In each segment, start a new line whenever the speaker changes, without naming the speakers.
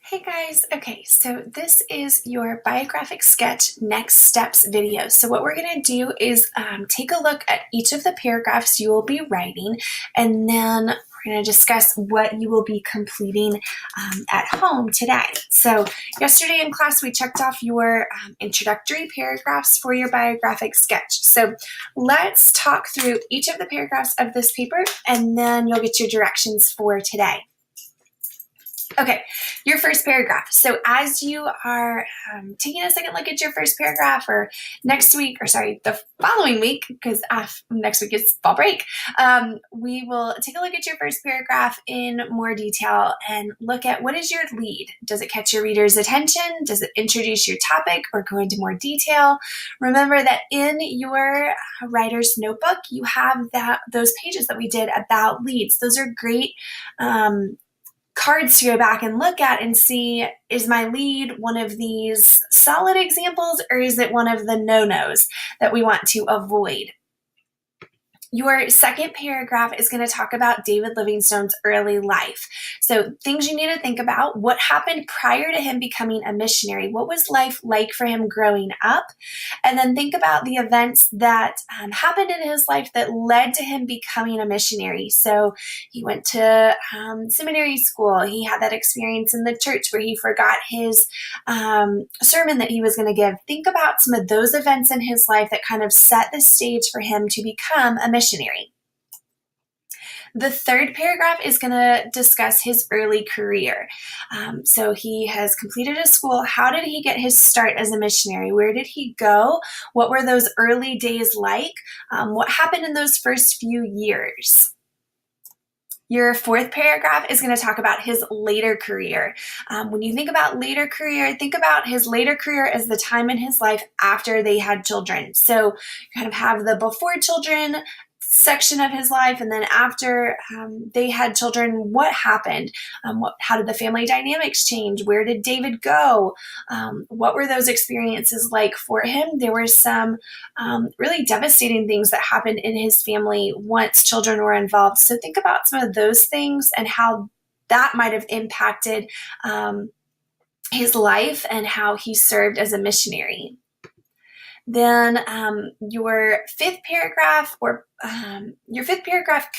Hey guys, okay, so this is your biographic sketch next steps video. So what we're going to do is take a look at each of the paragraphs you will be writing, and then we're going to discuss what you will be completing at home today. So yesterday in class we checked off your introductory paragraphs for your biographic sketch. So let's talk through each of the paragraphs of this paper, and then you'll get your directions for today. Okay, your first paragraph. So as you are taking a second look at your first paragraph, or the following week, because next week is fall break, we will take a look at your first paragraph in more detail and look at what is your lead. Does it catch your reader's attention? Does it introduce your topic or go into more detail? Remember that in your writer's notebook, you have those pages that we did about leads. Those are great cards to go back and look at and see, is my lead one of these solid examples, or is it one of the no-nos that we want to avoid? Your second paragraph is going to talk about David Livingstone's early life. So things you need to think about: what happened prior to him becoming a missionary? What was life like for him growing up? And then think about the events that happened in his life that led to him becoming a missionary. So he went to seminary school. He had that experience in the church where he forgot his sermon that he was going to give. Think about some of those events in his life that kind of set the stage for him to become a missionary. The third paragraph is going to discuss his early career. So he has completed his school. How did he get his start as a missionary? Where did he go? What were those early days like? What happened in those first few years? Your fourth paragraph is going to talk about his later career. When you think about later career, think about his later career as the time in his life after they had children. So you kind of have the before children section of his life, and then after they had children, what happened? How did the family dynamics change? Where did David go? What were those experiences like for him? There were some really devastating things that happened in his family once children were involved. So think about some of those things and how that might have impacted his life and how he served as a missionary. Then your fifth paragraph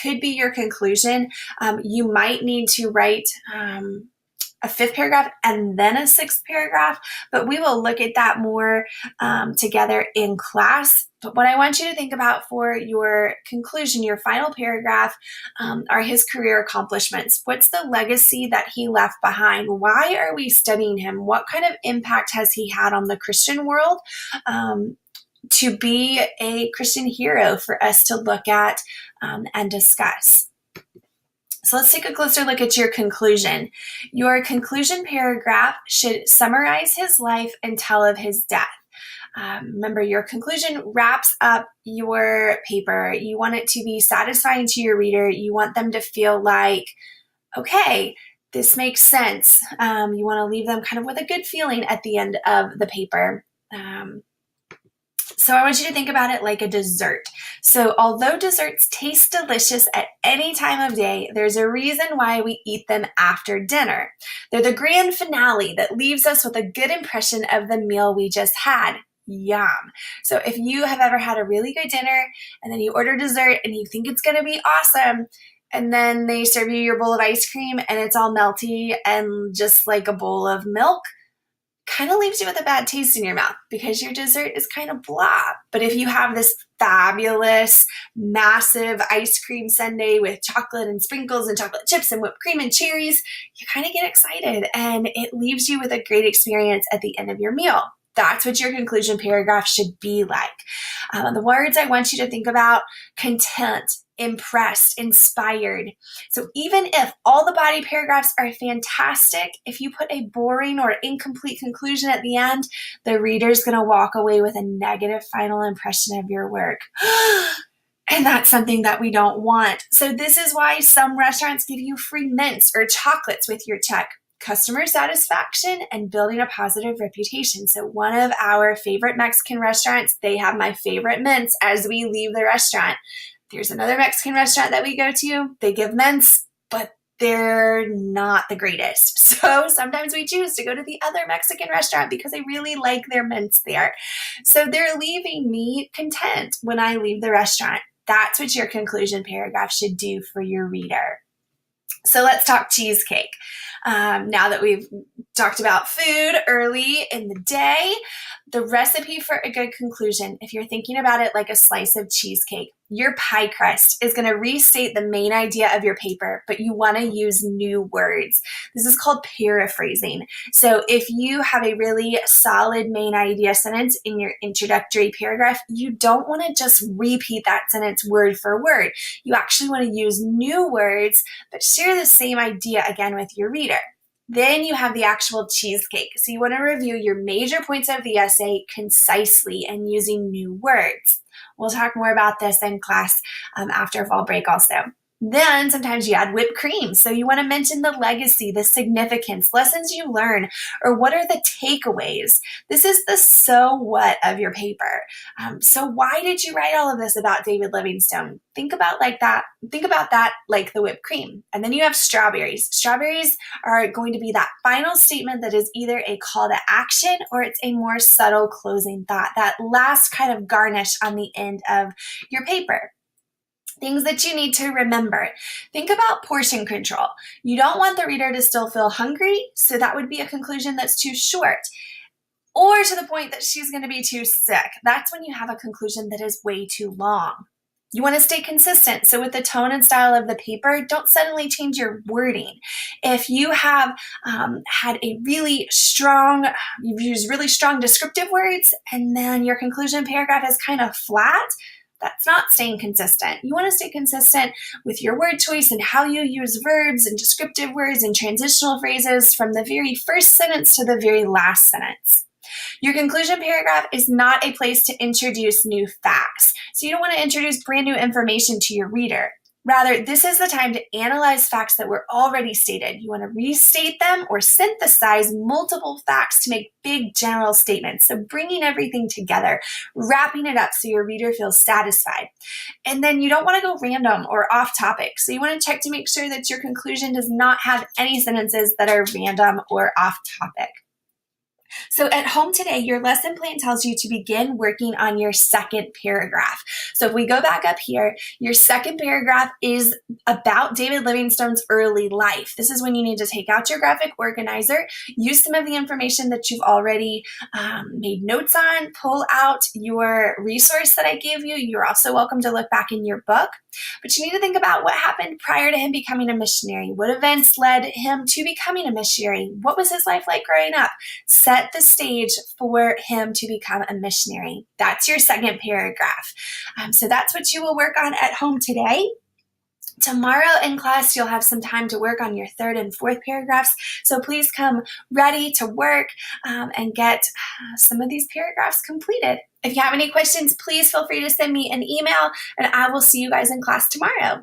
could be your conclusion. You might need to write a fifth paragraph and then a sixth paragraph, but we will look at that more together in class. But what I want you to think about for your conclusion, your final paragraph, are his career accomplishments. What's the legacy that he left behind? Why are we studying him? What kind of impact has he had on the Christian world? To be a Christian hero for us to look at and discuss. So let's take a closer look at your conclusion. Your conclusion paragraph should summarize his life and tell of his death. Remember, your conclusion wraps up your paper. You want it to be satisfying to your reader. You want them to feel like, okay, this makes sense. You want to leave them kind of with a good feeling at the end of the paper. So I want you to think about it like a dessert. So although desserts taste delicious at any time of day, there's a reason why we eat them after dinner. They're the grand finale that leaves us with a good impression of the meal we just had. Yum. So if you have ever had a really good dinner and then you order dessert and you think it's going to be awesome, and then they serve you your bowl of ice cream and it's all melty and just like a bowl of milk, kind of leaves you with a bad taste in your mouth because your dessert is kind of blah. But if you have this fabulous, massive ice cream sundae with chocolate and sprinkles and chocolate chips and whipped cream and cherries, you kind of get excited and it leaves you with a great experience at the end of your meal. That's what your conclusion paragraph should be like. The words I want you to think about: content, impressed, inspired. So even if all the body paragraphs are fantastic, if you put a boring or incomplete conclusion at the end, the reader's going to walk away with a negative final impression of your work. And that's something that we don't want. So this is why some restaurants give you free mints or chocolates with your check. Customer satisfaction and building a positive reputation. So one of our favorite Mexican restaurants, they have my favorite mints as we leave the restaurant. There's another Mexican restaurant that we go to. They give mints, but they're not the greatest. So sometimes we choose to go to the other Mexican restaurant because I really like their mints there. So they're leaving me content when I leave the restaurant. That's what your conclusion paragraph should do for your reader. So let's talk cheesecake. Now that we've talked about food early in the day, the recipe for a good conclusion, if you're thinking about it like a slice of cheesecake, your pie crust is going to restate the main idea of your paper, but you want to use new words. This is called paraphrasing. So if you have a really solid main idea sentence in your introductory paragraph, you don't want to just repeat that sentence word for word. You actually want to use new words, but share the same idea again with your reader. Then you have the actual cheesecake. So you want to review your major points of the essay concisely and using new words. We'll talk more about this in class after fall break also. Then sometimes you add whipped cream. So you want to mention the legacy, the significance, lessons you learn, or what are the takeaways. This is the so what of your paper. So why did you write all of this about David Livingstone? Think about that like the whipped cream. And then you have strawberries. Strawberries are going to be that final statement that is either a call to action or it's a more subtle closing thought, that last kind of garnish on the end of your paper. Things that you need to remember. Think about portion control. You don't want the reader to still feel hungry, so that would be a conclusion that's too short, or to the point that she's going to be too sick. That's when you have a conclusion that is way too long. You want to stay consistent. So with the tone and style of the paper, don't suddenly change your wording. If you have had you've used really strong descriptive words, and then your conclusion paragraph is kind of flat, that's not staying consistent. You want to stay consistent with your word choice and how you use verbs and descriptive words and transitional phrases from the very first sentence to the very last sentence. Your conclusion paragraph is not a place to introduce new facts. So you don't want to introduce brand new information to your reader. Rather, this is the time to analyze facts that were already stated. You want to restate them or synthesize multiple facts to make big general statements. So bringing everything together, wrapping it up so your reader feels satisfied. And then you don't want to go random or off topic. So you want to check to make sure that your conclusion does not have any sentences that are random or off topic. So at home today, your lesson plan tells you to begin working on your second paragraph. So if we go back up here, your second paragraph is about David Livingstone's early life. This is when you need to take out your graphic organizer, use some of the information that you've already made notes on, pull out your resource that I gave you. You're also welcome to look back in your book. But you need to think about what happened prior to him becoming a missionary. What events led him to becoming a missionary? What was his life like growing up? Set the stage for him to become a missionary. That's your second paragraph. So that's what you will work on at home today. Tomorrow in class, you'll have some time to work on your third and fourth paragraphs. So please come ready to work and get some of these paragraphs completed. If you have any questions, please feel free to send me an email, and I will see you guys in class tomorrow.